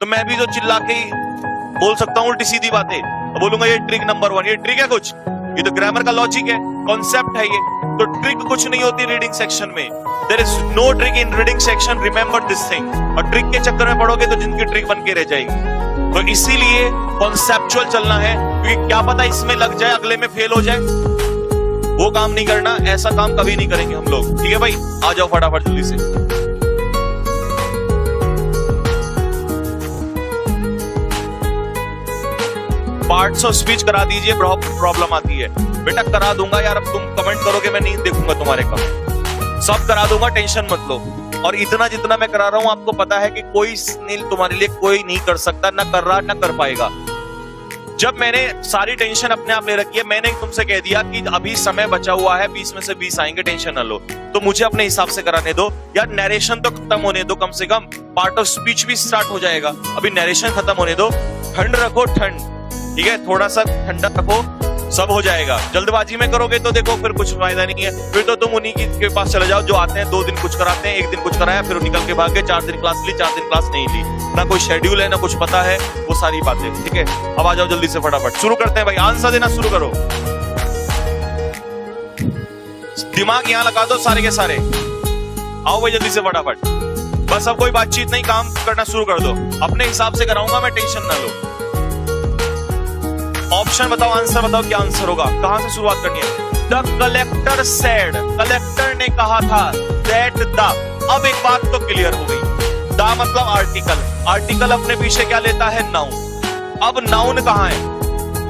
तो मैं भी तो चिल्ला के ही बोल सकता हूँ उल्टी सीधी बातें, बोलूंगा ये ट्रिक नंबर 1। ये ट्रिक है कुछ? ये तो ग्रामर का लॉजिक है, कॉन्सेप्ट है ये। तो ट्रिक कुछ नहीं होती रीडिंग सेक्शन में। There is no trick in reading section, remember this thing. और ट्रिक के चक्कर में पढ़ोगे तो जिंदगी ट्रिक बन के रह जाएगी। तो इसीलिए कॉन्सेप्चुअल चलना है, क्योंकि क्या पता इसमें लग जाए अगले में फेल हो जाए। वो काम नहीं करना, ऐसा काम कभी नहीं करेंगे हम लोग। ठीक है भाई, आ जाओ फटाफट जल्दी से। पार्ट्स ऑफ स्पीच करा दीजिए, बहुत प्रॉब्लम आती है। बेटा करा दूंगा यार, अब तुम कमेंट करोगे मैं नहीं देखूंगा तुम्हारे कमेंट, सब करा दूंगा, टेंशन मत लो। और इतना जितना मैं करा रहा हूं आपको पता है कि कोई तुम्हारे लिए कोई नहीं कर सकता, ना कर रहा ना कर पाएगा। जब मैंने सारी टेंशन अपने आप ले रखी है, मैंने तुमसे कह दिया कि अभी समय बचा हुआ है, 20 में से 20 आएंगे, टेंशन ना लो, तो मुझे अपने हिसाब से कराने दो यार। नरेशन तो खत्म होने दो, कम से कम पार्ट ऑफ स्पीच भी स्टार्ट हो जाएगा। अभी नरेशन खत्म होने दो, ठंड रखो, ठंड, ठीक है, थोड़ा सा ठंडा रखो, सब हो जाएगा। जल्दबाजी में करोगे तो देखो फिर कुछ फायदा नहीं है। फिर तो तुम उन्हीं के पास चले जाओ जो आते हैं, 2 दिन कुछ कराते हैं, 1 दिन कुछ कराया, फिर निकल के भाग गए, 4 दिन क्लास ली, 4 दिन क्लास नहीं ली, ना कोई शेड्यूल है ना कुछ पता है, वो सारी बातें। ठीक है, अब आ जाओ जल्दी से, फटाफट शुरू करते हैं भाई, आंसर देना शुरू करो। दिमाग यहां लगा दो सारे के सारे, आओ भाई जल्दी से फटाफट। बस अब कोई बातचीत नहीं, काम करना शुरू कर दो। अपने हिसाब से कराऊंगा मैं, टेंशन ना लो। ऑप्शन बताओ, आंसर बताओ, क्या आंसर होगा, कहां से शुरुआत करनी है? द कलेक्टर सेड, कलेक्टर ने कहा था, दैट द। अब एक बात तो क्लियर हो गई, द मतलब आर्टिकल, आर्टिकल अपने पीछे क्या लेता है? नाउन। अब नाउन कहां है?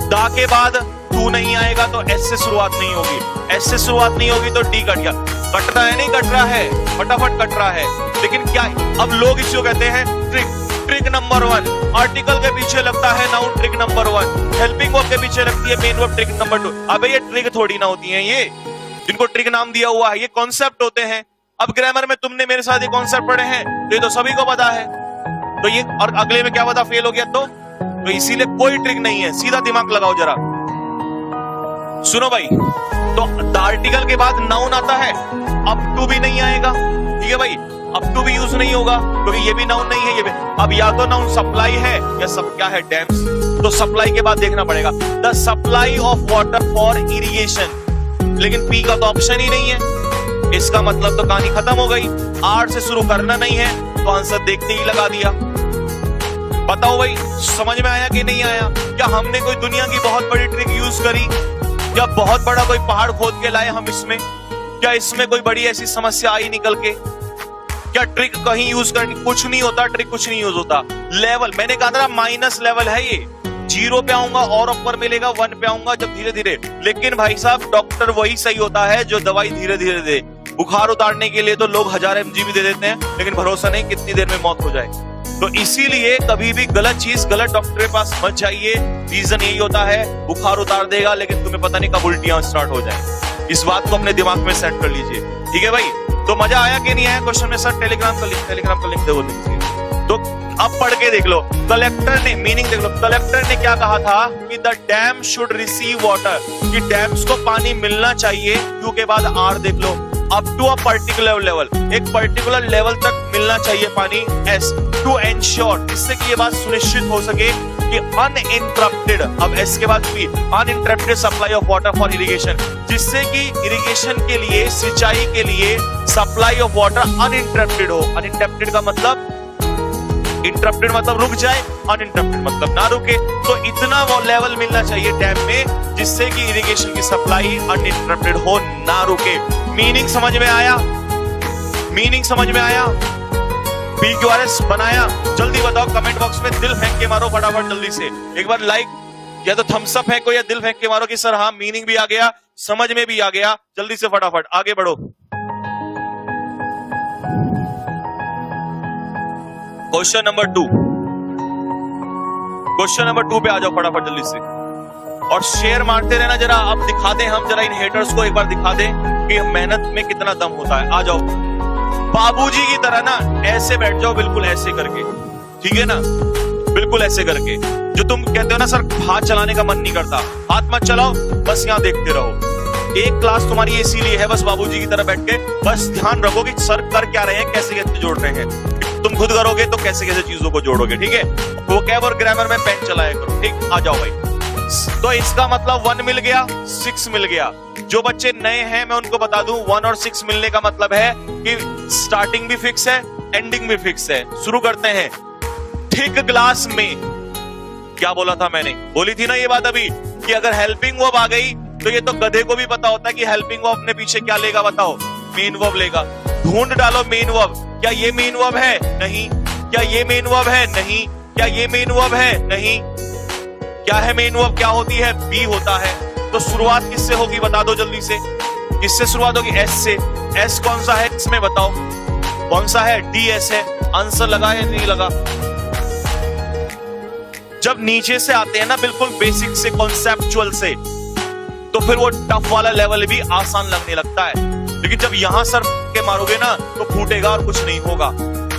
द के बाद टू नहीं आएगा तो एस से शुरुआत नहीं होगी, एस से शुरुआत नहीं होगी तो डी कट गया। कट रहा है नहीं कट रहा है, फटाफट कट रहा है। लेकिन क्या अब लोग इसको कहते हैं ट्रिक। ट्रिक नंबर 1, आर्टिकल के पीछे लगता है noun, trick number 1। Helping verb के पीछे लगती है मेन वर्ब, ट्रिक नंबर 2। अबे ये ट्रिक थोड़ी ना होती है, ये जिनको ट्रिक नाम दिया हुआ है ये कॉन्सेप्ट होते हैं। अब ग्रामर में तुमने मेरे साथ ये कॉन्सेप्ट पढ़े हैं, ये तो सभी को पता है। तो ये और अगले में क्या पता फेल हो गया तो इसीलिए कोई ट्रिक नहीं है, सीधा दिमाग लगाओ जरा। सुनो भाई, तो आर्टिकल के बाद नाउन आता है, अप टू भी नहीं आएगा, ठीक है भाई, अप टू भी यूज नहीं होगा क्योंकि ये भी नाउन नहीं है, ये भी। अब या तो नाउन सप्लाई है या सब क्या है, डैम्स। तो सप्लाई के बाद देखना पड़ेगा, the supply of water for irrigation. लेकिन पी का तो ऑप्शन ही नहीं है, इसका मतलब तो कहानी खत्म हो गई। आर से शुरू करना नहीं है तो आंसर देखते ही लगा दिया। बताओ भाई, समझ में आया कि नहीं आया? क्या हमने कोई दुनिया की बहुत बड़ी ट्रिक यूज करी? क्या बहुत बड़ा कोई पहाड़ खोद के लाए हम इसमें? क्या इसमें कोई बड़ी ऐसी समस्या आई निकल के? क्या ट्रिक कहीं यूज करनी? कुछ नहीं होता, ट्रिक कुछ नहीं यूज होता। लेवल, मैंने कहा था माइनस लेवल है ये, 0 पे आऊंगा और ऊपर मिलेगा, 1 पे आऊंगा जब धीरे धीरे। लेकिन भाई साहब, डॉक्टर वही सही होता है जो दवाई धीरे धीरे दे। बुखार उतारने के लिए तो लोग 1000 mg भी दे देते हैं, लेकिन भरोसा नहीं कितनी देर में मौत हो जाए। तो इसीलिए कभी भी गलत चीज गलत डॉक्टर के पास मत जाइए। रीजन यही होता है, बुखार उतार देगा लेकिन तुम्हें पता नहीं कब उल्टियां स्टार्ट हो जाए। इस बात को अपने दिमाग में सेट कर लीजिए, ठीक है भाई? तो मजा आया कि नहीं आया? क्वेश्चन में सर टेलीग्राम का लिंक दे बोलिए। तो अब पढ़ के देख लो, कलेक्टर ने मीनिंग देख लो। कलेक्टर ने क्या कहा था कि the dam should receive water, कि डैम्स को पानी मिलना चाहिए। क्यू के बाद आर देख लो, up to a particular level, एक पर्टिकुलर लेवल तक मिलना चाहिए पानी। एस टू एंश्योर, इससे कि ये बात सुनिश्चित हो सके कि अनइंटरप्टेड, अब एस के बाद भी uninterrupted supply of water for irrigation, जिससे कि इरिगेशन के लिए, सिंचाई के लिए सप्लाई ऑफ वाटर अनइंटरप्टेड हो। अनइंटरप्टेड का मतलब, इंटरप्टेड मतलब रुक जाए, अनइंटरप्टेड मतलब ना रुके। तो इतना वो लेवल मिलना चाहिए डैम में जिससे कि इरिगेशन की सप्लाई अनइंटरप्टेड हो, ना रुके। मीनिंग समझ में आया? मीनिंग समझ में आया? PQRS बनाया? जल्दी बताओ कमेंट बॉक्स में, दिल फेंक के मारो फटाफट जल्दी से। एक बार लाइक या तो थम्स अप फेंको या दिल फेंक के मारो कि सर हाँ मीनिंग भी आ गया, समझ में भी आ गया। जल्दी से फटाफट आगे बढ़ो। क्वेश्चन नंबर 2, क्वेश्चन नंबर 2 पे आ जाओ फटाफट जल्दी से, और शेयर मारते रहना जरा। अब दिखा दें हम जरा इन हेटर्स को, एक बार दिखा दें कि मेहनत में कितना दम होता है। आ जाओ बाबूजी की तरह ना, ऐसे बैठ जाओ, बिल्कुल ऐसे करके, ठीक है ना, बिल्कुल ऐसे करके। जो तुम कहते हो ना सर हाथ चलाने का मन नहीं करता, हाथ मत चलाओ, बस यहाँ देखते रहो। एक क्लास तुम्हारी इसीलिए है, बस बाबूजी की तरह बैठ के बस ध्यान रखो कि सर कर क्या रहे हैं, कैसे कैसे जोड़ रहे हैं। तुम खुद करोगे तो कैसे कैसे चीजों को जोड़ोगे, ठीक है। वो कैब और ग्रामर में पेन चलाया करो, ठीक। आ जाओ भाई। तो इसका मतलब 1 मिल गया, 6 मिल गया। जो बच्चे नए हैं मैं उनको बता दूं, 1 और 6 मिलने का मतलब है कि स्टार्टिंग भी फिक्स है, एंडिंग भी फिक्स है। शुरू करते हैं। थिक ग्लास में, क्या बोला था मैंने, बोली थी ना ये बात अभी कि अगर हेल्पिंग वर्ब आ गई तो ये तो गधे को भी पता होता है कि हेल्पिंग वर्ब अपने पीछे क्या लेगा, बताओ, मेन वर्ब लेगा। ढूंढ डालो मेन वर्ब। क्या ये मेन वर्ब है? नहीं। क्या ये मेन वर्ब है? नहीं। क्या ये मेन वर्ब है? नहीं। क्या है मेन वर्ब? क्या होती है? बी होता है। तो शुरुआत किससे होगी बता दो जल्दी से। किससे शुरुआत होगी? एस से। एस कौन सा है इसमें बताओ, कौन सा है? डी एस है। आंसर लगा या नहीं लगा? जब नीचे से आते हैं ना बिल्कुल बेसिक से, कॉन्सेप्चुअल से, तो फिर वो टफ वाला लेवल भी आसान लगने लगता है। लेकिन जब यहां सर के मारोगे ना तो फूटेगा और कुछ नहीं होगा।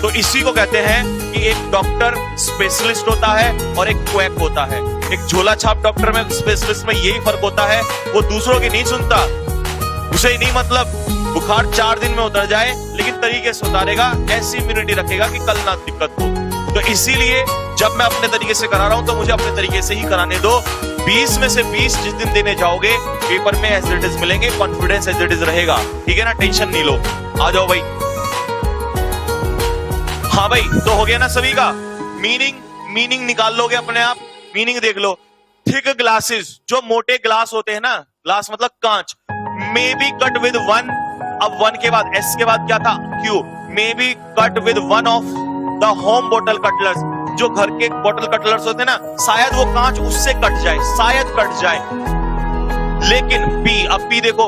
तो इसी को कहते हैं कि एक डॉक्टर स्पेशलिस्ट होता है और एक क्वैक होता है। एक झोला छाप डॉक्टर में, स्पेशलिस्ट में यही फर्क होता है, वो दूसरों की नहीं सुनता। उसे ही नहीं मतलब बुखार 4 दिन में उतर जाए लेकिन तरीके से उतारेगा, ऐसी इम्यूनिटी रखेगा कि कल ना दिक्कत हो। तो इसीलिए जब मैं अपने तरीके से करा रहा हूं तो मुझे अपने तरीके से ही कराने दो। 20 में से 20 जिस दिन देने जाओगे पेपर में एज इट इज मिलेंगे, कॉन्फिडेंस एज इट इज रहेगा, ठीक है ना, टेंशन नहीं लो। आ जाओ भाई। हाँ भाई, तो हो गया ना सभी का। मीनिंग निकाल लोगे अपने आप, मीनिंग देख लो। थिक ग्लासेस, जो मोटे ग्लास होते हैं ना, ग्लास मतलब कांच, मे बी कट विद 1। अब 1 के बाद एस के बाद क्या था? Q. Maybe cut with 1 of the home bottle cutlers, जो घर के बॉटल कटलर्स होते हैं ना, शायद वो कांच उससे कट जाए, शायद कट जाए। लेकिन बी, अब बी देखो,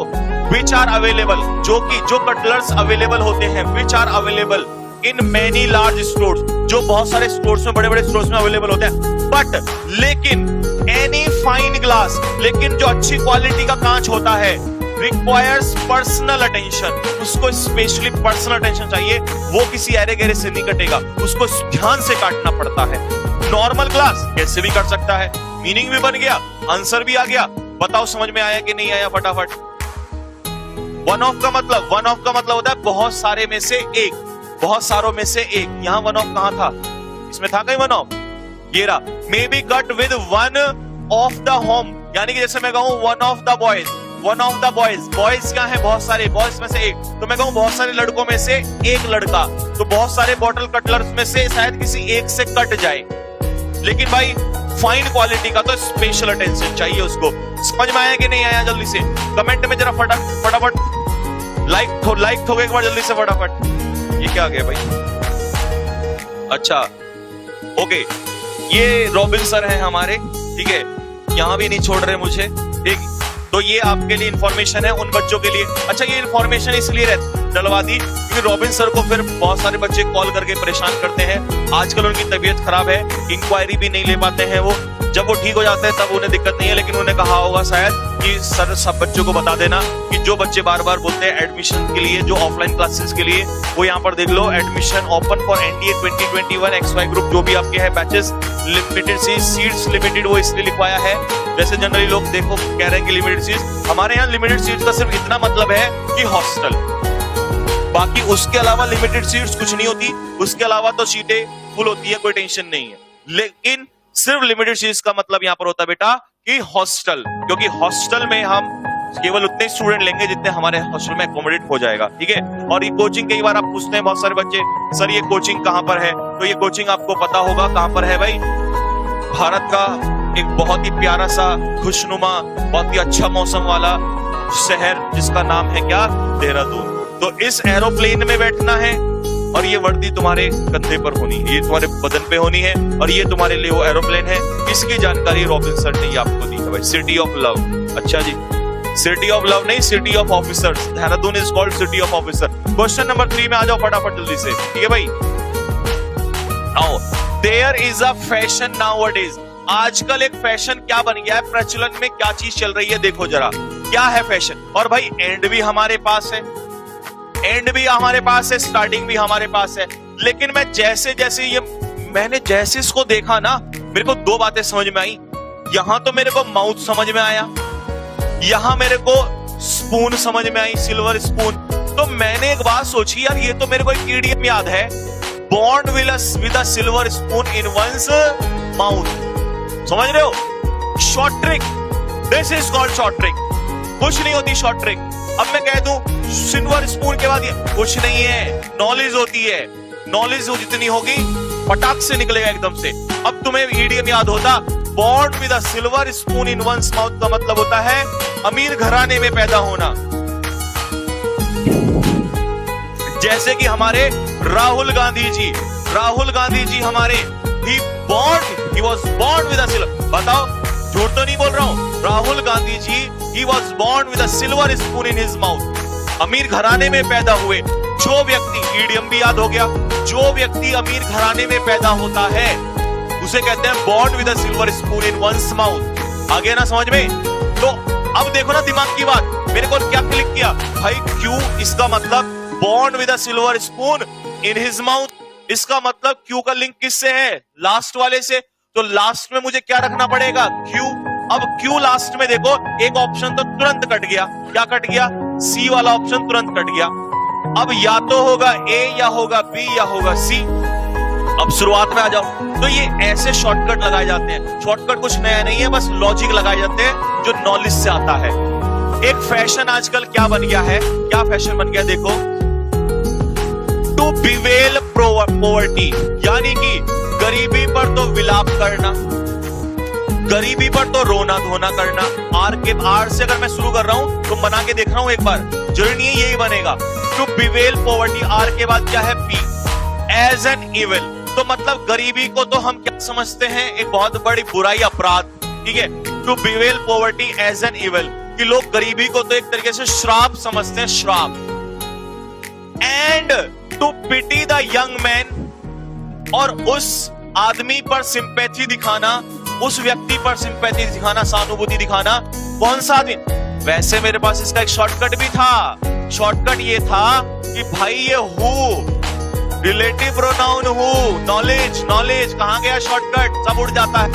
विच आर अवेलेबल, जो कटलर्स अवेलेबल होते हैं, which are available in many large stores, जो बहुत सारे स्टोर्स में, बड़े बड़े स्टोर्स में अवेलेबल होते हैं। बट लेकिन एनी फाइन ग्लास, लेकिन जो अच्छी क्वालिटी का कांच होता है, रिक्वायर्स पर्सनल अटेंशन, उसको स्पेशली पर्सनल अटेंशन चाहिए। वो किसी ऐरे गहरे से नहीं कटेगा, उसको ध्यान से काटना पड़ता है। नॉर्मल ग्लास कैसे भी कट सकता है। मीनिंग भी बन गया, आंसर भी आ गया। बताओ समझ में आया कि नहीं आया फटाफट। वन ऑफ का मतलब होता है बहुत सारे में से एक, बहुत सारों में से एक। यहां वन ऑफ कहां था? इसमें था कहीं वन ऑफ? ये रहा। May be cut with 1 of the home, यानी कि जैसे मैं कहूं 1 of the boys, 1 of the boys. Boys क्या है? बहुत सारे, बॉयज में से एक। तो मैं कहूं बहुत सारे लड़कों में से एक लड़का, तो बहुत सारे बॉटल कटलर्स में से शायद किसी एक से कट जाए। लेकिन भाई फाइन क्वालिटी का तो स्पेशल अटेंशन चाहिए उसको। समझ में आया कि नहीं आया? जल्दी से कमेंट में जरा फटाफट लाइक ठोके एक बार जल्दी से फटाफट। ये क्या आ गया भाई? अच्छा ओके, ये रॉबिन सर हैं हमारे, ठीक है, यहां भी नहीं छोड़ रहे मुझे, ठीक। तो ये आपके लिए इंफॉर्मेशन है उन बच्चों के लिए। अच्छा, ये इंफॉर्मेशन इसलिए डलवा दी क्योंकि रॉबिन सर को फिर बहुत सारे बच्चे कॉल करके परेशान करते हैं। आजकल उनकी तबीयत खराब है, इंक्वायरी भी नहीं ले पाते हैं वो। जब वो ठीक हो जाते हैं तब उन्हें दिक्कत नहीं है, लेकिन उन्हें कहा होगा शायद कि सर सब बच्चों को बता देना कि जो बच्चे बार बार बोलते हैं एडमिशन के लिए, जो ऑफलाइन क्लासेस के लिए, वो यहाँ पर देख लो, admission open for NDA 2021 XY group, जो भी आपके है बैचेस, लिमिटेड सीट्स, लिमिटेड वो इसलिए लिखवाया है। वैसे जनरली लोग देखो कह रहे हैं कि लिमिटेड सीट्स, हमारे यहाँ लिमिटेड सीट्स का सिर्फ इतना मतलब है कि हॉस्टल, बाकी उसके अलावा लिमिटेड सीट्स कुछ नहीं होती। उसके अलावा तो सीटें फुल होती है, कोई टेंशन नहीं है। लेकिन सिर्फ लिमिटेड सीट्स का मतलब यहां पर होता है बेटा कि हॉस्टल, क्योंकि हॉस्टल में हम केवल उतने स्टूडेंट लेंगे जितने हमारे हॉस्टल में अकोमोडेट हो जाएगा, ठीक है। और ये कोचिंग कई बार आप पूछते हैं बहुत सारे बच्चे, सर ये कोचिंग कहां पर है? तो ये कोचिंग आपको पता होगा कहां पर है भाई। भारत का एक बहुत ही प्यारा सा, खुशनुमा, बहुत ही अच्छा मौसम वाला शहर जिसका नाम है क्या? देहरादून। तो इस एरोप्लेन में बैठना है और ये वर्दी तुम्हारे कंधे पर होनी है, ये तुम्हारे बदन पे होनी है, और ये तुम्हारे लिए वो एरोप्लेन है। इसकी जानकारी रॉबिन सर ने आपको दी है भाई। City of love. अच्छा जी, सिटी ऑफ लव नहीं, city of officers. Dehradun is called city of officer. Question number 3 में आ जाओ फटाफट जल्दी से, ठीक है भाई। आओ, there is a fashion nowadays. आजकल एक फैशन क्या बन गया है, प्रचलन में क्या चीज चल रही है, देखो जरा क्या है फैशन। और भाई एंड भी हमारे पास है, एंड भी हमारे पास है, स्टार्टिंग भी हमारे पास है। लेकिन मैं मैंने जैसे इसको देखा ना, मेरे को 2 बातें समझ में आई। यहां तो मेरे को माउथ समझ में आया, यहां मेरे को स्पून समझ में आई, सिल्वर स्पून। तो मैंने एक बात सोची, यार ये तो मेरे को एक ईडियम याद है। born with a silver spoon in one's mouth. समझ रहे हो? Short trick, this is called short trick. कुछ नहीं होती शॉर्ट ट्रिक. अब मैं कह दूं सिल्वर स्पून के बाद ये कुछ नहीं है, नॉलेज होती है. नॉलेज जितनी होगी पटाख से निकलेगा एकदम से. अब तुम्हें ईडीएम याद होता, born with a silver spoon in one's mouth का मतलब होता है अमीर घराने में पैदा होना. जैसे कि हमारे राहुल गांधी जी हमारे he was born with a silver. बताओ, झूठ तो नहीं बोल रहा हूं. Rahul Gandhi ji he was born with a silver spoon in his mouth. अमीर घराने में पैदा हुए. जो व्यक्ति, ईडीएम भी याद हो गया, जो व्यक्ति अमीर घराने में पैदा होता है उसे कहते हैं born with a silver spoon in one's mouth. आ गया ना समझ में? तो अब देखो ना दिमाग की बात, मेरे को क्या क्लिक किया भाई, क्यों इसका मतलब born with a silver spoon in his mouth. इसका मतलब क्यू का लिंक किससे है? लास्ट वाले से. तो लास्ट में मुझे क्या रखना पड़ेगा? क्यू. अब क्यू लास्ट में देखो, एक ऑप्शन तो तुरंत कट गया. क्या कट गया? सी वाला ऑप्शन तुरंत कट गया. अब या तो होगा ए, या होगा बी, या होगा सी. अब शुरुआत में आ जाओ. तो ये ऐसे शॉर्टकट लगाए जाते हैं. शॉर्टकट कुछ नया नहीं है, बस लॉजिक लगाए जाते हैं जो नॉलेज से आता है. एक फैशन आजकल क्या बन गया है, क्या फैशन बन गया देखो, टू बिवेल पॉवर्टी, यानी कि गरीबी पर तो विलाप करना, गरीबी पर तो रोना धोना करना. आर से अगर मैं शुरू कर रहा हूं तो बना के देख रहा हूं एक बार, जरूरी नहीं है यही बनेगा. टू बिवेल पॉवर्टी, आर के बाद क्या है? पी. एज एन इविल, तो मतलब गरीबी को तो हम क्या समझते हैं? एक बहुत बड़ी बुराई, अपराध. ठीक है. To bewail poverty as an evil, कि लोग गरीबी को तो एक तरीके से श्राप समझते हैं, श्राप. And to pity the young man, और उस आदमी पर सिंपैथी दिखाना, उस व्यक्ति पर सिंपैथी दिखाना, सहानुभूति दिखाना. कौन सा आदमी? वैसे मेरे पास इसका एक शॉर्टकट भी था. शॉर्टकट ये था कि भाई ये who, relative pronoun who, knowledge, कहां गया शॉर्टकट? सब उड़ जाता है.